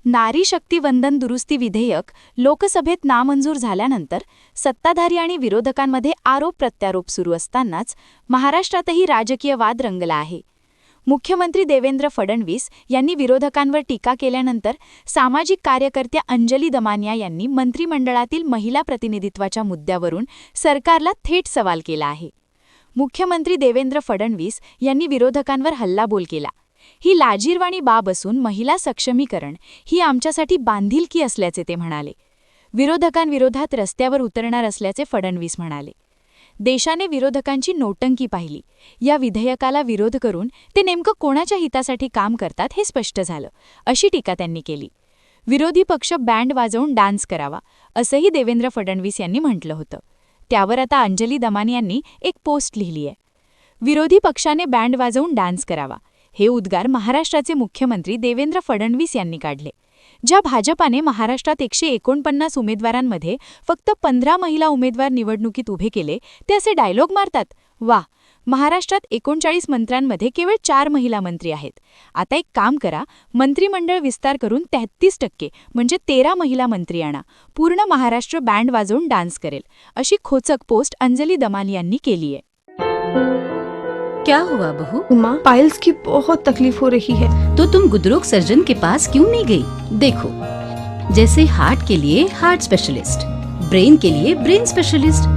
नारी शक्ती वंदन दुरुस्ती विधेयक लोकसभेत नामंजूर झाल्यानंतर सत्ताधारी आणि विरोधकांमध्ये आरोप प्रत्यारोप सुरू असतानाच महाराष्ट्रातही राजकीय वाद रंगला आहे. मुख्यमंत्री देवेंद्र फडणवीस यांनी विरोधकांवर टीका केल्यानंतर सामाजिक कार्यकर्त्या अंजली दमानिया यांनी मंत्रिमंडळातील महिला प्रतिनिधित्वाच्या मुद्द्यावरून सरकारला थेट सवाल केला आहे. मुख्यमंत्री देवेंद्र फडणवीस यांनी विरोधकांवर हल्लाबोल केला. ही लाजिरवाणी बाब असून महिला सक्षमीकरण ही आमच्यासाठी बांधिलकी असल्याचे ते म्हणाले. विरोधकांविरोधात रस्त्यावर उतरणार असल्याचे फडणवीस म्हणाले. देशाने विरोधकांची नोटंकी पाहिली. या विधेयकाला विरोध करून ते नेमकं कोणाच्या हितासाठी काम करतात हे स्पष्ट झालं, अशी टीका त्यांनी केली. विरोधी पक्ष बँड वाजवून डान्स करावा, असंही देवेंद्र फडणवीस यांनी म्हटलं होतं. त्यावर आता अंजली दमानिया यांनी एक पोस्ट लिहिली आहे. विरोधी पक्षाने बँड वाजवून डान्स करावा हे उद्गार महाराष्ट्राचे मुख्यमंत्री देवेंद्र फडणवीस यांनी काढले. ज्या भाजपाने महाराष्ट्रात 149 उमेदवारांमध्ये फक्त 15 महिला उमेदवार निवडणुकीत उभे केले, ते असे डायलॉग मारतात. वा, महाराष्ट्रात 39 मंत्र्यांमध्ये केवळ 4 महिला मंत्री आहेत. आता एक काम करा, मंत्रिमंडळ विस्तार करून 33% म्हणजे 13 महिला मंत्री आणा. पूर्ण महाराष्ट्र बँड वाजवून डान्स करेल, अशी खोचक पोस्ट अंजली दमानिया यांनी केली आहे. क्या हुआ बहू? माँ, पाइल्स की बहुत तकलीफ हो रही है. तो तुम गुदरोग सर्जन के पास क्यों नहीं गई? देखो, जैसे हार्ट के लिए हार्ट स्पेशलिस्ट, ब्रेन के लिए ब्रेन स्पेशलिस्ट,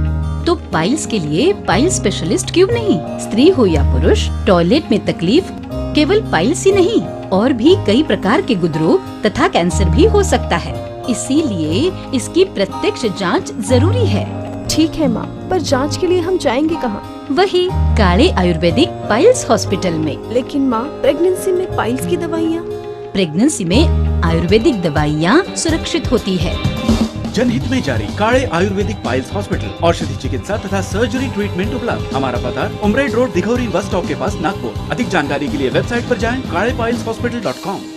तो पाइल्स के लिए पाइल स्पेशलिस्ट क्यों नहीं? स्त्री हो या पुरुष, टॉयलेट में तकलीफ केवल पाइल्स ही नहीं, और भी कई प्रकार के गुदरोग तथा कैंसर भी हो सकता है. इसीलिए इसकी प्रत्यक्ष जांच जरूरी है. ठीक है माँ, पर जांच के लिए हम जाएंगे कहाँ? वही काले आयुर्वेदिक पाइल्स हॉस्पिटल में. लेकिन माँ, प्रेगनेंसी में पाइल्स की दवाइयाँ. प्रेगनेंसी में आयुर्वेदिक दवाइयाँ सुरक्षित होती है. जनहित में जारी. काळे आयुर्वेदिक पाइल्स हॉस्पिटल, औषधि चिकित्सा तथा सर्जरी ट्रीटमेंट उपलब्ध. हमारा पता उमरेड रोड, दिघौरी बस स्टॉप के पास, नागपुर. अधिक जानकारी के लिए वेबसाइट पर जाएं kalepileshhospital.com.